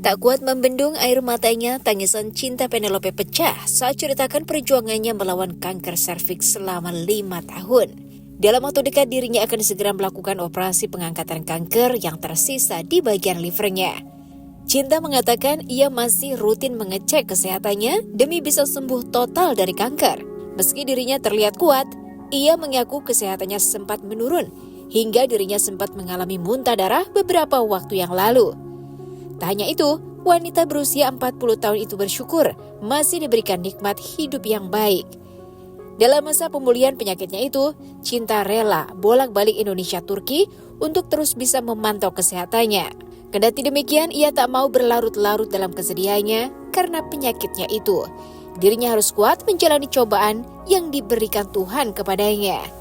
Tak kuat membendung air matanya, tangisan cinta Penelope pecah saat ceritakan perjuangannya melawan kanker serviks selama 5 tahun. Dalam waktu dekat dirinya akan segera melakukan operasi pengangkatan kanker yang tersisa di bagian livernya. Cinta mengatakan ia masih rutin mengecek kesehatannya demi bisa sembuh total dari kanker. Meski dirinya terlihat kuat, ia mengaku kesehatannya sempat menurun hingga dirinya sempat mengalami muntah darah beberapa waktu yang lalu. Tak hanya itu, wanita berusia 40 tahun itu bersyukur masih diberikan nikmat hidup yang baik. Dalam masa pemulihan penyakitnya itu, Cinta rela bolak-balik Indonesia-Turki untuk terus bisa memantau kesehatannya. Kendati demikian, ia tak mau berlarut-larut dalam kesedihannya karena penyakitnya itu. Dirinya harus kuat menjalani cobaan yang diberikan Tuhan kepadanya.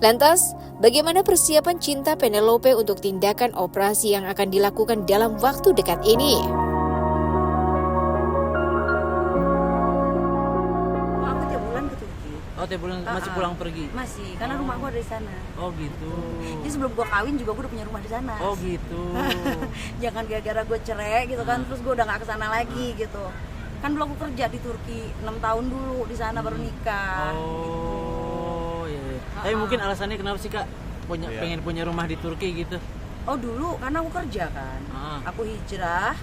Lantas, bagaimana persiapan Cinta Penelope untuk tindakan operasi yang akan dilakukan dalam waktu dekat ini? Aku tiap bulan ke Turki. Oh, tiap bulan masih pulang pergi? Masih, karena rumah gua ada di sana. Oh gitu. Jadi sebelum gua kawin juga gua udah punya rumah di sana. Oh gitu. Jangan gara-gara gua cerai gitu kan, terus gua udah gak kesana lagi gitu. Kan dulu aku kerja di Turki 6 tahun dulu di sana baru nikah. Oh iya. Tapi mungkin alasannya kenapa sih Kak pengen punya rumah di Turki gitu? Oh dulu karena aku kerja kan, aku hijrah,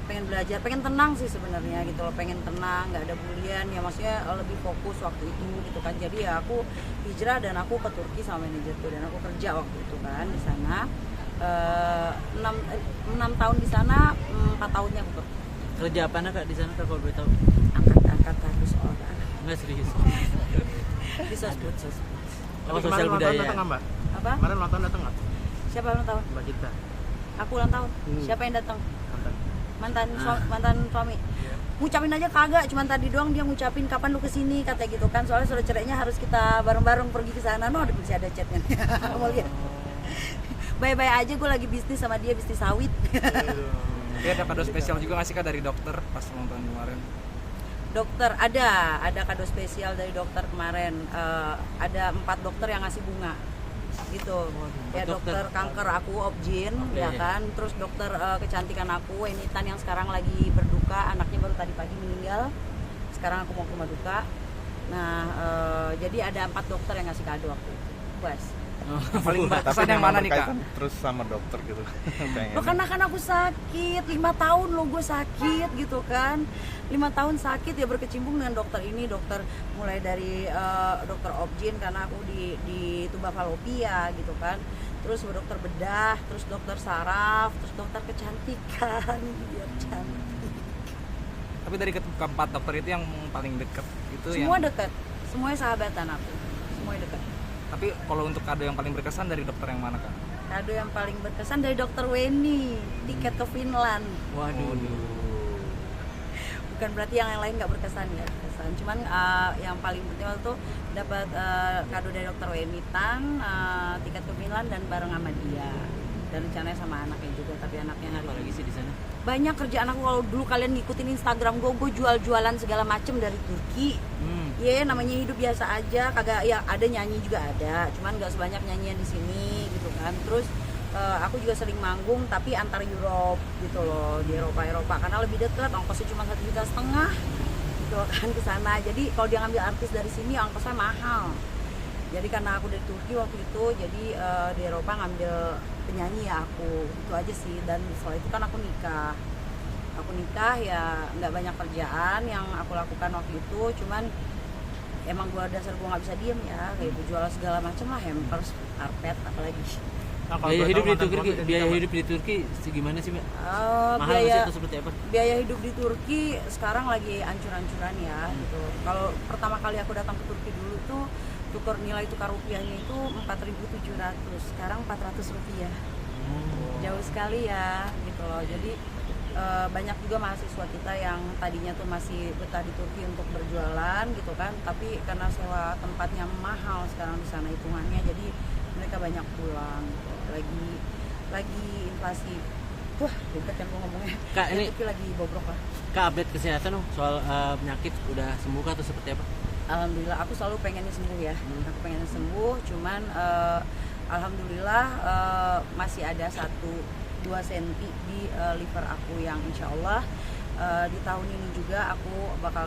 pengen belajar, pengen tenang sih sebenarnya gitu loh, pengen tenang, nggak ada bulian ya, maksudnya lebih fokus waktu itu gitu kan. Jadi ya aku hijrah dan aku ke Turki sama manajerku dan aku kerja waktu itu kan di sana. 6 tahun di sana, 4 tahunnya aku Kerja apa Kak di sana Kak kalau boleh tahu? angkat kardus orang Enggak serius. di sosbud. Oh, sosial budaya. Datang nggak, Mbak? Apa? Kemarin ulang tahun datang nggak? Siapa ulang tahun? Mbak Cinta. Aku ulang tahun. Siapa yang datang? Mantan. Mantan suami. Ngucapin aja kagak, cuman tadi doang dia ngucapin kapan lu kesini katanya gitu kan, soalnya sudah cerainya harus kita bareng-bareng pergi ke sana. No, masih ada chatnya. Mau lihat? Bye-bye aja, gue lagi bisnis sama dia, bisnis sawit. Dia ada kado spesial juga nggak sih Kak dari dokter pas ulang tahun kemarin? Dokter ada kado spesial dari dokter kemarin. Ada 4 dokter yang ngasih bunga gitu. Ya dokter kanker aku Objin, ya kan. Terus dokter kecantikan aku Wenitan yang sekarang lagi berduka, anaknya baru tadi pagi meninggal. Sekarang aku mau ke rumah duka. Nah, jadi ada 4 dokter yang ngasih kado aku. Bas. Paling berkesan yang mana nih Kak? Terus sama dokter gitu. Lo karena kan aku sakit 5 tahun lo gue sakit gitu kan, 5 tahun sakit ya, berkecimpung dengan dokter ini, dokter mulai dari dokter Objin karena aku di tuba falopia gitu kan, terus dokter bedah, terus dokter saraf, terus dokter kecantikan biar cantik. Tapi dari keempat dokter itu yang paling deket itu Semua yang... dekat, semuanya sahabatan aku, semuanya dekat. Tapi kalau untuk kado yang paling berkesan dari dokter yang mana Kak? Kado yang paling berkesan dari dokter Weni, tiket ke Finland. Waduh. Bukan berarti yang lain nggak berkesan ya, berkesan. Cuman yang paling penting waktu dapat kado dari dokter Weni Tan, tiket ke Finland dan bareng sama dia. Dan rencananya sama anaknya juga, tapi anaknya hari Apalagi sih di sana? banyak kerjaan aku. Kalau dulu kalian ngikutin Instagram gue jual-jualan segala macem dari Turki. Namanya hidup biasa aja, kagak ya, ada nyanyi juga ada, cuman nggak sebanyak nyanyian di sini gitu kan. Terus aku juga sering manggung tapi antar Europe gitu loh, di Eropa karena lebih dekat, ongkosnya cuma 1,5 juta gitu kan ke sana. Jadi kalau dia ngambil artis dari sini ongkosnya mahal. Jadi karena aku dari Turki waktu itu, jadi di Eropa ngambil penyanyi ya aku, itu aja sih. Dan setelah itu kan aku nikah ya, nggak banyak kerjaan yang aku lakukan waktu itu, cuman emang dasar gue nggak bisa diem ya, kayak gue jual segala macam lah, hampers, karpet, apalagi. Biaya hidup di Turki gimana sih Mbak? Mahal Biaya sih atau seperti apa? Biaya hidup di Turki sekarang lagi ancur-ancuran ya gitu. Kalau pertama kali aku datang ke Turki dulu tuh nilai tukar rupiahnya itu 4.700, sekarang 400 rupiah. Jauh sekali ya gitu loh. Jadi banyak juga mahasiswa kita yang tadinya tuh masih betah di Turki untuk berjualan gitu kan, tapi karena sewa tempatnya mahal sekarang di sana hitungannya, jadi mereka banyak pulang gitu. Lagi inflasi. Wah, ribet kan gua ngomongnya. Kak, ini Turki lagi bobrok lah. Kak, update kesehatan dong soal penyakit, udah sembuh kah atau seperti apa? Alhamdulillah, aku selalu pengennya sembuh ya. Aku pengennya sembuh, cuman alhamdulillah masih ada satu 2 cm di liver aku yang insya Allah di tahun ini juga aku bakal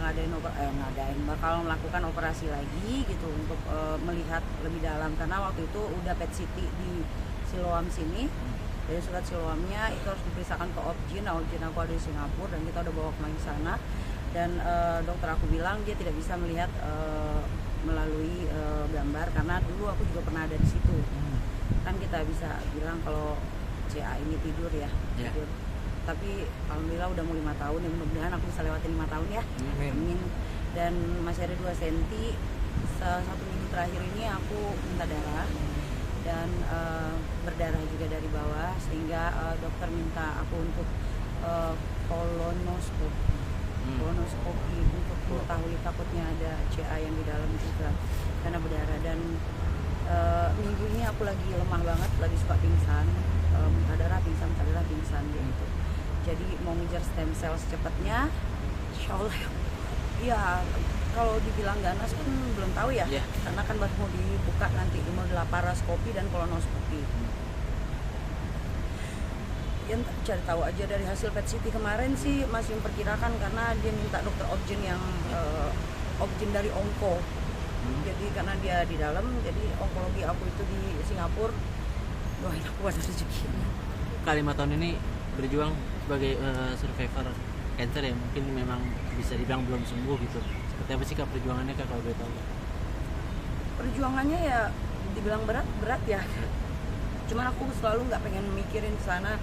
bakal melakukan operasi lagi gitu untuk melihat lebih dalam, karena waktu itu udah PET CT di Siloam sini. Dari surat Siloamnya itu harus diperiksakan ke Objin. Nah, Objin aku ada di Singapura dan kita udah bawa ke sana, dan dokter aku bilang dia tidak bisa melihat melalui gambar, karena dulu aku juga pernah ada di situ. Kan kita bisa bilang kalau CA ini tidur ya, tidur. Tapi alhamdulillah udah mau 5 tahun, ya mudah-mudahan aku bisa lewatin 5 tahun ya. Amin. Dan masih ada 2 cm. 1 minggu terakhir ini aku minta darah dan berdarah juga dari bawah, sehingga dokter minta aku untuk kolonoskopi untuk mengetahui takutnya ada CA yang di dalam juga karena berdarah. Dan minggu ini aku lagi lemah banget, lagi suka pingsan, minta darah pingsan gitu. Jadi mau ngejar stem cell secepatnya, insya Allah ya. Kalau dibilang ganas kan belum tahu ya, karena kan baru mau dibuka nanti, mau laparoskopi dan kolonoskopi. Ya cari tahu aja dari hasil PET CT kemarin sih masih memperkirakan, karena dia minta dokter Objin yang Objin dari onko. Jadi karena dia di dalam, jadi onkologi aku itu di Singapura. Doain aku ada rezekinya. 5 tahun ini berjuang sebagai survivor cancer ya, mungkin memang bisa dibilang belum sembuh gitu. Seperti apa sih Kak perjuangannya Kak kalau boleh tahu? Perjuangannya ya dibilang berat ya. Cuman aku selalu nggak pengen mikirin ke sana,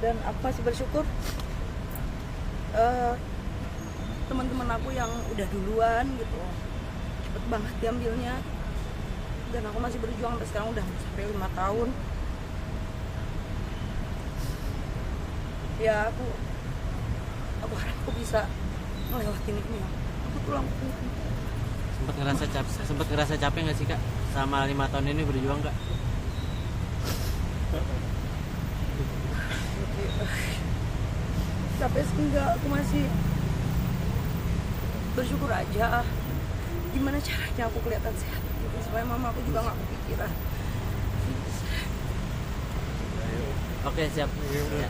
dan aku masih bersyukur teman-teman aku yang udah duluan gitu cepet banget diambilnya, dan aku masih berjuang sampai sekarang udah sampai 5 tahun. Ya aku harap aku bisa ngelewatin ini. Aku tulang punggung. Sempat ngerasa capek nggak sih Kak sama 5 tahun ini berjuang Kak? Capek sih enggak, aku masih bersyukur aja. Gimana caranya aku kelihatan sehat gitu, supaya mama aku juga nggak kepikiran. Oke siap. Ya.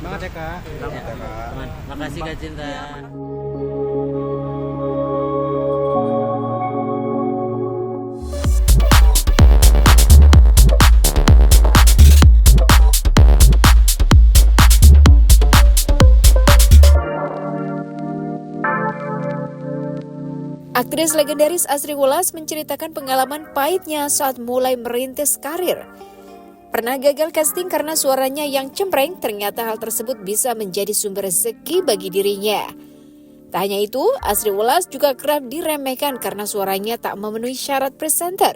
Semangat ya Kak. Makasih Kak Cinta. Aktris legendaris Asri Wulas menceritakan pengalaman pahitnya saat mulai merintis karir. Pernah gagal casting karena suaranya yang cempreng, ternyata hal tersebut bisa menjadi sumber rezeki bagi dirinya. Tak hanya itu, Asri Wulas juga kerap diremehkan karena suaranya tak memenuhi syarat presenter.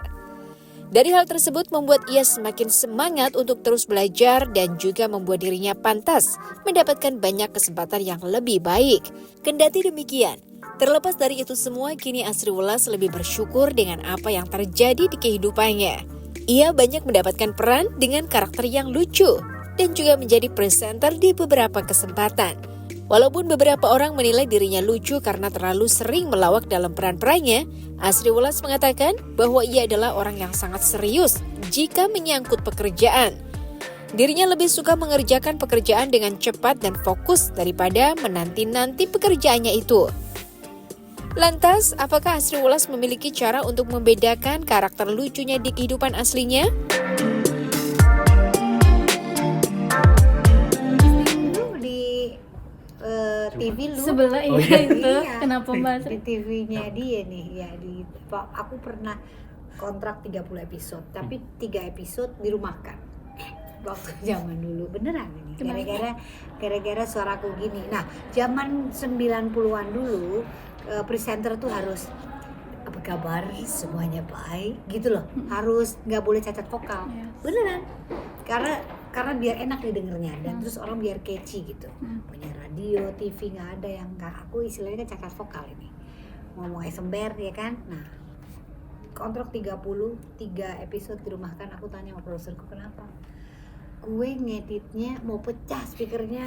Dari hal tersebut membuat ia semakin semangat untuk terus belajar dan juga membuat dirinya pantas mendapatkan banyak kesempatan yang lebih baik. Kendati demikian, terlepas dari itu semua, kini Asri Wulas lebih bersyukur dengan apa yang terjadi di kehidupannya. Ia banyak mendapatkan peran dengan karakter yang lucu dan juga menjadi presenter di beberapa kesempatan. Walaupun beberapa orang menilai dirinya lucu karena terlalu sering melawak dalam peran-perannya, Asri Wulas mengatakan bahwa ia adalah orang yang sangat serius jika menyangkut pekerjaan. Dirinya lebih suka mengerjakan pekerjaan dengan cepat dan fokus daripada menanti-nanti pekerjaannya itu. Lantas, apakah Asri Wulas memiliki cara untuk membedakan karakter lucunya di kehidupan aslinya? Di TV lu sebelah itu iya. Kenapa Mbak di TV-nya dia nih ya, aku pernah kontrak 30 episode tapi 3 episode dirumahkan waktu zaman dulu, beneran ini gara-gara suaraku gini. Nah, zaman 90-an dulu presenter tuh harus apa kabar, semuanya baik gitu loh, harus nggak boleh cacat vokal, beneran, karena biar enak didengarnya dan terus orang biar catchy gitu. Punya radio, TV nggak ada yang nggak, aku istilahnya kan cacat vokal ini, ngomong sember ya kan. Nah, kontrak 3 episode dirumahkan. Aku tanya sama produserku, kenapa? Gue ngeditnya mau pecah speakernya,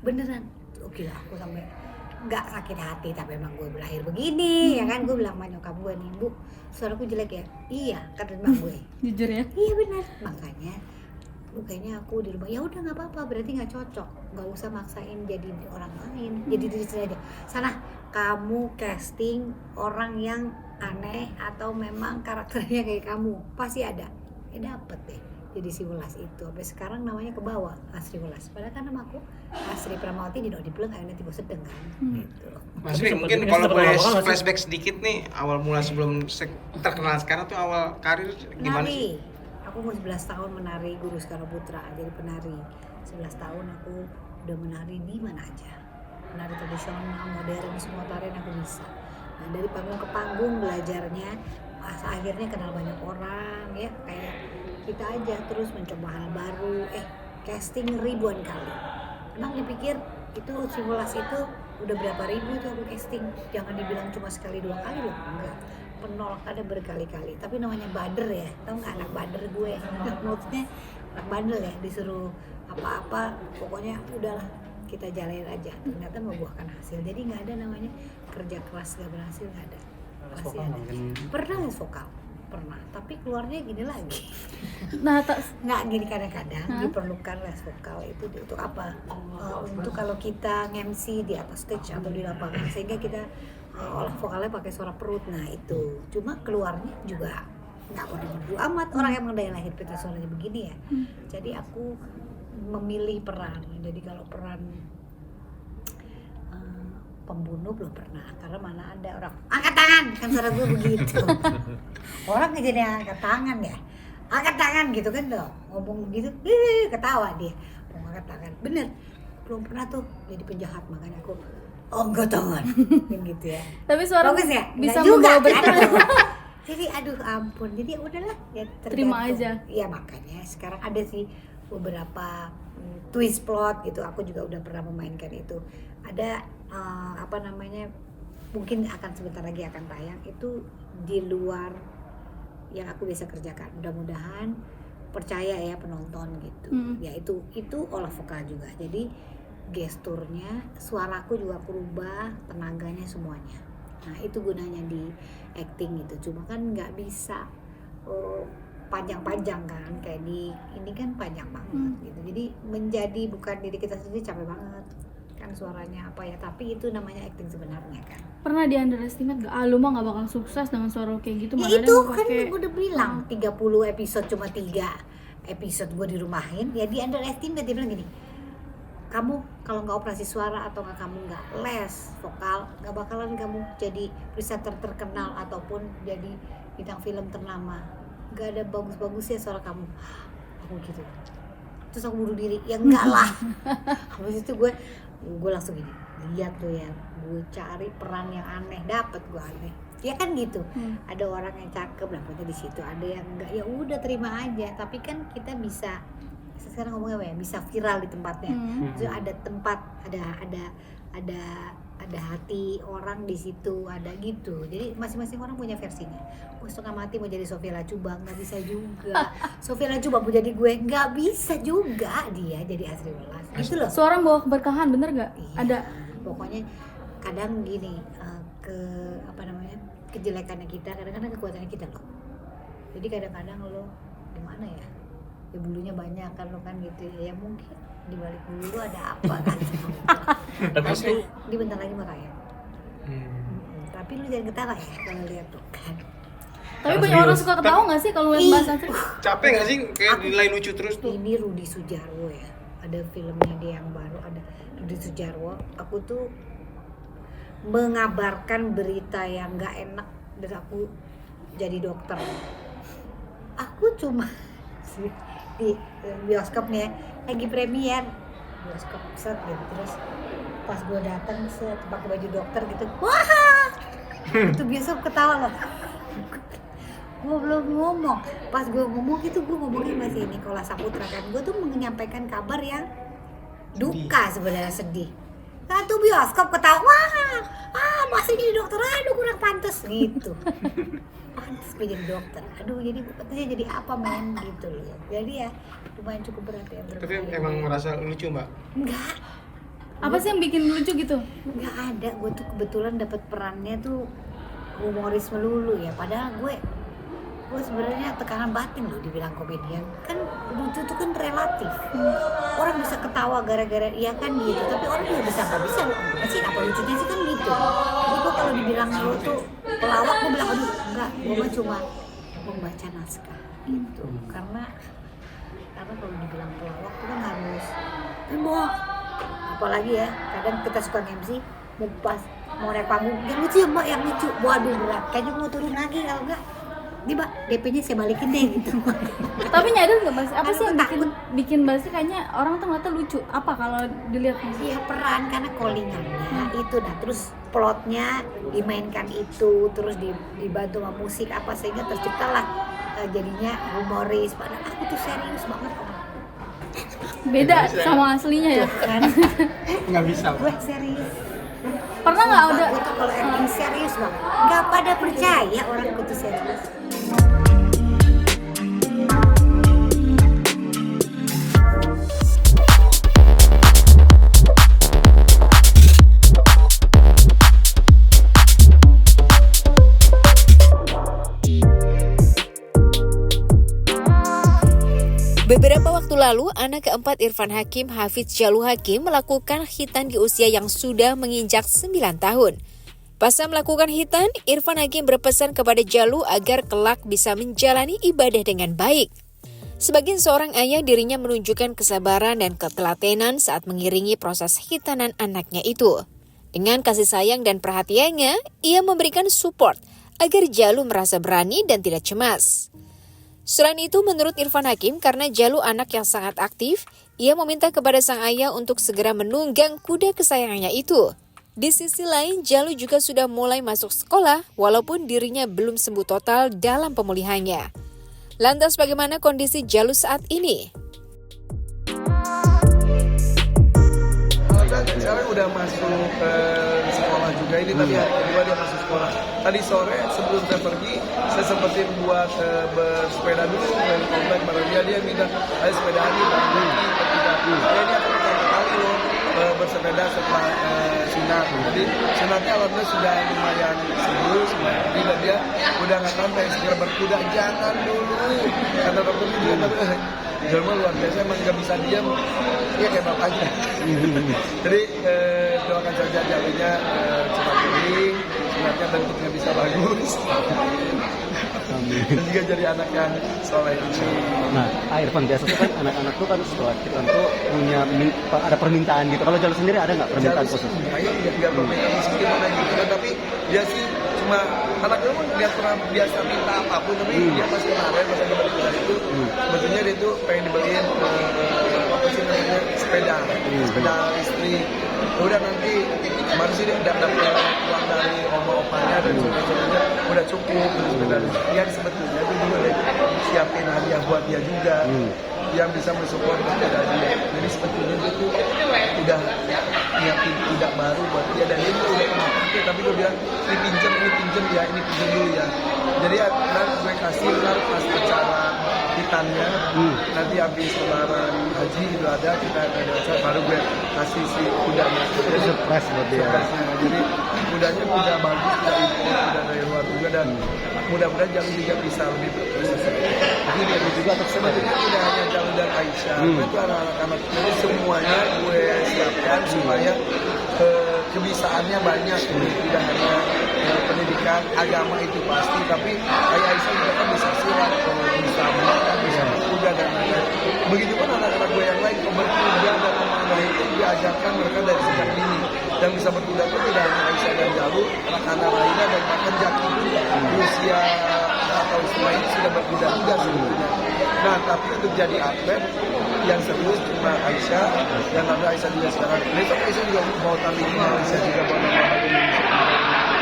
beneran. Oke lah, aku sampai nggak sakit hati, tapi emang gue lahir begini ya kan. Gue bilang sama nyokap gue nih, Bu, suaraku jelek ya? Iya, kata mbak gue. Jujur ya? Iya benar. Makanya aduh kayaknya aku di rumah, ya udah nggak apa-apa, berarti nggak cocok, nggak usah maksain jadi orang lain, jadi diri sendiri aja. Sana kamu casting orang yang aneh atau memang karakternya kayak kamu, pasti ada, dapet deh. Jadi si Welas itu sampai sekarang namanya ke bawah, Asri Welas. Padahal kan nama aku Asri Pramawati di Dipleng, akhirnya tiba sedeng kan. Gitu. Mas Wi, mungkin kalau boleh flashback sedikit nih, awal mula sebelum terkenal sekarang tuh awal karir gimana sih? Menari. Aku umur 11 tahun menari Guru Soekarno Putra, jadi penari. 11 tahun aku udah menari di mana aja. Menari tradisional, modern, semua tarian aku bisa. Nah, dari panggung ke panggung belajarnya, akhirnya kenal banyak orang ya, kayak kita aja terus mencoba hal baru, casting ribuan kali. Emang dipikir itu si Welas itu udah berapa ribu itu aku casting, jangan dibilang cuma sekali 2 kali loh, enggak, penolakannya berkali-kali. Tapi namanya bader ya, tau nggak, anak bader gue maksudnya anak bandel ya, disuruh apa-apa pokoknya udahlah kita jalanin aja, ternyata membuahkan hasil. Jadi nggak ada namanya kerja keras gak berhasil, nggak ada, pasti ada. Pernah les vokal, pernah, tapi keluarnya gini lagi. Nah, Nggak gini, kadang-kadang diperlukan les vokal itu untuk apa? Untuk kalau kita nge-MC di atas stage atau di lapangan, sehingga kita olah vokalnya pakai suara perut. Nah itu, cuma keluarnya juga nggak bodoh amat, orang yang daya lahir pita suaranya begini ya. Jadi aku memilih peran. Jadi kalau peran pembunuh belum pernah, karena mana ada orang angkat tangan, kan suara gue begitu. Orang jadi angkat tangan ya, angkat tangan gitu kan dong, ngomong gitu, ketawa dia, mau angkat tangan, bener, belum pernah tuh jadi penjahat, makanya aku angkat tangan, gitu ya. tapi suara Bagus ya, bisa nggak juga, membawa berkah. kan? Jadi aduh ampun, jadi ya udahlah ya, Terima tergantung. aja. Ya makanya sekarang ada sih beberapa twist plot gitu, aku juga udah pernah memainkan itu. Ada apa namanya, mungkin akan sebentar lagi akan tayang, itu di luar yang aku bisa kerjakan. Mudah-mudahan percaya ya penonton gitu. Ya itu olah vokal juga. Jadi gesturnya, suaraku juga aku rubah, tenaganya semuanya. Nah itu gunanya di acting gitu. Cuma kan nggak bisa panjang-panjang kan, kayak di ini kan panjang banget gitu. Jadi menjadi bukan diri kita sendiri capek banget kan, suaranya apa ya, tapi itu namanya acting sebenarnya kan. Pernah di underestimate gak? Lu mah gak bakal sukses dengan suara lu kayak gitu. Ya mana ada itu yang kan pakai- gue udah bilang 30 episode cuma 3 episode gue dirumahin, ya di underestimate. Dia bilang gini, kamu kalau nggak operasi suara atau nggak kamu nggak les vokal, nggak bakalan kamu jadi presenter terkenal ataupun jadi bintang film ternama. Nggak ada bagus-bagusnya suara kamu. Aku gitu. Terus aku bunuh diri, ya enggak lah. Habis itu gue langsung gini, lihat tuh ya, gue cari peran yang aneh, dapet gue aneh. Ya kan gitu. Ada orang yang cakep, dapetnya di situ. Ada yang enggak, ya udah terima aja. Tapi kan kita bisa, sekarang ngomongnya apa ya, bisa viral di tempatnya. Jadi ada tempat, ada hati orang di situ, ada gitu. Jadi masing-masing orang punya versinya. Gue setengah mati mau jadi Sophia Latjuba, nggak bisa juga. Sophia Latjuba mau jadi gue, nggak bisa juga dia jadi Asri Welas. Gitu loh. Suara bawa keberkahan, bener gak? Iya, Ada. pokoknya kadang gini, kejelekannya kita, kadang-kadang kekuatannya kita loh. Jadi kadang-kadang lo gimana ya, bulunya banyak kan lo kan gitu ya, mungkin di balik bulu lo ada apa kan. Tapi itu Di bentar lagi mau tayang. Tapi lu jangan ketawa ya kalau lihat tuh kan. Tapi banyak orang suka ketawa gak sih kalau lihat bahasa Asri? capek nggak sih kayak dinilai lucu terus tuh? Ini Rudi Sudjarwo ya, ada filmnya dia yang baru, ada Rudi Sudjarwo. Aku tuh mengabarkan berita yang nggak enak dan aku jadi dokter. Aku cuma di bioskop nih ya, lagi premier bioskop set gitu, terus pas gue datang set pakai baju dokter gitu, wah itu bioskop ketawa loh. Gue belum ngomong, pas gue ngomong itu gue ngomongin masih Nicholas Saputra kan, gue tuh menyampaikan kabar yang duka sebenarnya, sedih. Satu bioskop ketawa, masih jadi dokter, aduh kurang pantas gitu. Pantas gue jadi dokter, aduh jadi pantasnya jadi apa men gitu loh. Jadi ya lumayan cukup berat ya. Tapi emang merasa lucu mbak? Enggak, Apa sih yang bikin lucu gitu? enggak ada. Gue tuh kebetulan dapat perannya tuh humoris melulu ya, padahal gue gue sebenarnya tekanan batin loh dibilang komedian. Kan lucu itu kan relatif. Orang bisa ketawa gara-gara iya kan gitu, tapi orang juga bisa nggak bisa loh. Apa sih apa lucunya sih kan gitu. Jadi gue kalau dibilang lu tuh pelawak, gue bilang aduh enggak, gue mah cuma membaca naskah gitu. Karena kalau dibilang pelawak tuh kan harus heboh. Apalagi ya, kadang kita suka MC mau pas mau naik panggung yang lucu ya mbak, yang lucu, waduh berat, kayaknya mau turun lagi kalau enggak nih mbak DP-nya saya balikin deh gitu. Tapi nyadar nggak Mas, apa Aduh, sih yang takut. bikin Mbak sih kayaknya orang tuh ngeliatnya lucu? Apa kalau dilihat Mas? Iya peran karena callingannya itu, nah terus plotnya dimainkan itu, terus dibantu sama musik apa sehingga terciptalah jadinya humoris. Padahal aku tuh serius banget Beda sama aslinya ya. kan. Nggak bisa. Gue serius. Pernah nggak ada Gue tuh kalau acting serius banget. Nggak pada percaya orang gue tuh serius. Beberapa waktu lalu, anak keempat Irfan Hakim, Hafidz Jalu Hakim, melakukan khitan di usia yang sudah menginjak 9 tahun. Pasca melakukan khitan, Irfan Hakim berpesan kepada Jalu agar kelak bisa menjalani ibadah dengan baik. Sebagai seorang ayah, dirinya menunjukkan kesabaran dan ketelatenan saat mengiringi proses khitanan anaknya itu. Dengan kasih sayang dan perhatiannya, ia memberikan support agar Jalu merasa berani dan tidak cemas. Selain itu, menurut Irfan Hakim, karena Jalu anak yang sangat aktif, ia meminta kepada sang ayah untuk segera menunggang kuda kesayangannya itu. Di sisi lain, Jalu juga sudah mulai masuk sekolah, walaupun dirinya belum sembuh total dalam pemulihannya. Lantas bagaimana kondisi Jalu saat ini? Sekarang udah masuk ke sekolah juga, ini tadi hari kedua dia masuk sekolah. Tadi sore sebelum saya pergi, saya sempetin buat bersepeda dulu, main komplek bareng dia minta, ayo sepeda hari pagi. Dia ini akan pertama kali loh bersepeda setelah sunat. Jadi sunatnya alhamdulillah sudah lumayan sembuh, jadi dia udah nggak santai, segera berkuda, jangan dulu. Kata dokter juga, Jalma luar biasa, emang nggak bisa diam, dia kayak bapaknya. Jadi doakan saja Jalunya cepat pulih, sunatnya bentuknya bisa bagus. Dan juga jadi anak yang soleh ini. Nah, Irfan, biasa tuh kan anak-anak tuh kan setelah kita tuh punya ada permintaan gitu. Kalau Jalu sendiri ada nggak permintaan khusus? Ayo nggak permintaan khusus gimana gitu kan, tapi dia sih cuma anaknya pun dia pernah biasa minta apapun, tapi dia pas kemarin pas ada berkuda itu sebetulnya dia tuh pengen dibeliin apa sih namanya sepeda listrik. Udah nanti kemarin sih dia dapat uang dari oma-opanya dan sebagainya udah cukup sepeda listrik. Yang sebetulnya itu juga udah siapin hadiah buat dia juga yang bisa mensupport sepeda dia. Jadi sebetulnya dia tuh udah nyiapin tidak baru buat dia, dan dia udah pernah pakai, tapi dia bilang ini pinjam ya, ini pinjam dulu ya. Jadi nanti gue kasih pas acara hitannya, nanti habis lebaran haji itu ada, kita ada acara baru gue kasih si kudanya. Itu surprise buat dia. Jadi kudanya kuda bagus, kuda impor, kuda dari luar juga, dan mudah-mudahan Jalu juga bisa lebih berprestasi. Jadi dia juga sebetulnya tidak hanya Jalu dan Aisyah, itu anak-anak ini semuanya gue siapkan supaya kebisaannya banyak, tidak hanya pendidikan agama itu pasti, tapi kayak Aisyah juga kan bisa silat, bisa menang, bisa berkuda dan lain-lain. Begitupun anak-anak gue yang lain, berkuda dan anak-anak itu diajarkan mereka dari sejak dini. Dan bisa berkuda pun tidak hanya Aisyah dan Jalu, anak-anak lainnya dan bahkan Jaki pun usia atau semua ini sudah berkuda juga sebetulnya. Nah, tapi untuk jadi atlet yang serius cuma Aisyah, dan ada Aisyah juga sekarang. Besok Aisyah juga mau tanding, Aisyah juga mau nambah Indonesia.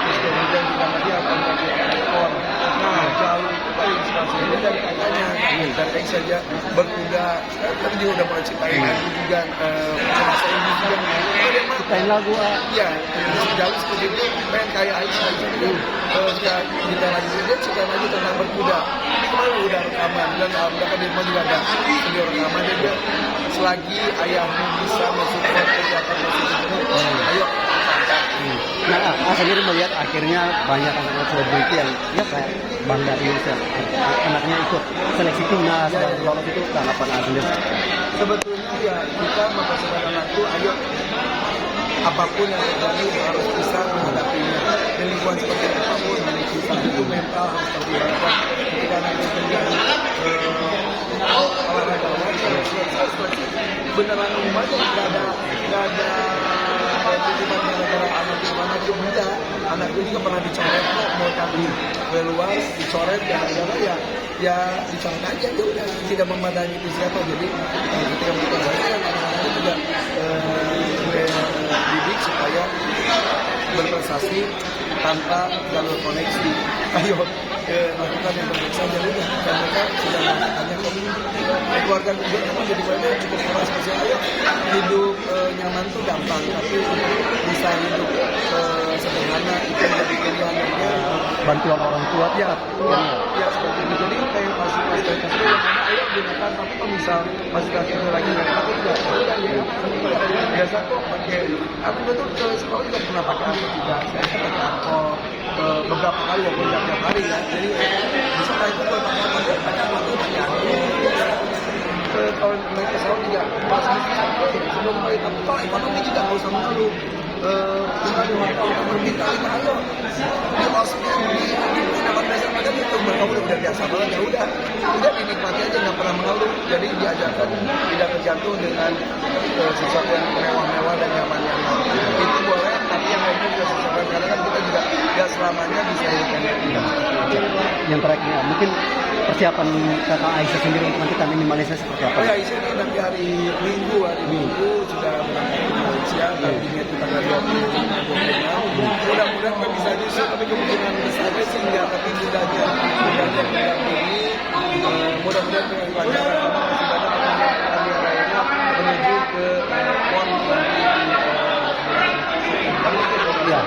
Terus kemudian juga nanti akan jadi rekor. Nah, Jalu itu paling inspirasi ini dari kakaknya, dan Aisyah aja berkuda. Sekarang tadi juga udah mulai ciptain lagu juga, bahasa Inggris juga. Ciptain lagu Iya, Jalu seperti itu pengen kayak Aisyah itu. Dia kita lagi dia ciptain lagi tentang berkuda. Ini kemarin udah rekaman, dan alhamdulillah di rumah juga ada video rekaman. Dia selagi ayahmu bisa mensupport kegiatan musik itu, ayo Nah, sendiri melihat akhirnya banyak anak-anak selebriti yang ya kayak bangga Indonesia, anaknya ikut seleksi timnas, lolos itu tanggapan sendiri. Sebetulnya ya kita mempersiapkan anak itu, ayo apapun yang terjadi harus bisa menghadapinya. Dan lingkungan seperti apapun, itu mental harus terbiasa. Ketika anak itu terjadi olahragawan, seleksi beneran umum aja, nggak ada titipan gara-gara anak itu enggak. Anak itu juga pernah dicoret kok, mau tadi keluar dicoret gara-gara ya dicoret aja, dia udah tidak memadai itu siapa. Jadi ketika kita anak-anak itu juga didik supaya berprestasi tanpa jalur koneksi. Ayo lakukan yang terbaik saja udah, dan mereka sudah melakukannya kok. Keluarga juga memang jadi banyak cukup keras masih. Ayo hidup nyaman tuh gampang, tapi bisa hidup sederhana itu menjadi pilihan yang Bantuan orang tua ya seperti itu. Jadi kayak fasilitas itu ayo gunakan, tapi kalau misal fasilitas itu lagi nggak pakai nggak biasa kok pakai. Aku betul ke sekolah juga pernah pakai aku juga, saya pakai angkot beberapa kali ya, tiap hari ya. Jadi misalnya itu kalau pakai kalau naik pesawat juga pasti sebelum kali, tapi kalau ekonomi juga nggak usah mengeluh. Kita berminta ayo di osnya di dapat biasa pada itu mereka udah biasa banget, ya udah dinikmati aja, nggak pernah mengeluh. Jadi diajarkan tidak tergantung dengan sesuatu yang mewah-mewah dan nyaman-nyaman. Itu boleh, tapi yang lainnya juga sesuatu, karena kan kita juga nggak selamanya bisa hidup tidak. Yang terakhir, mungkin persiapan kakak Aisyah sendiri untuk nanti tanding di Malaysia seperti apa? Oh ya, Aisyah ini nanti hari Minggu sudah berangkat ke Malaysia, tandingnya itu tanggal 26. Mudah-mudahan nggak bisa justru, tapi kemungkinan besarnya sih enggak, tapi mudahnya ini mudah-mudahan dengan kelancaran, karena masih banyak pertandingan lainnya menuju ke PON nanti di Ya,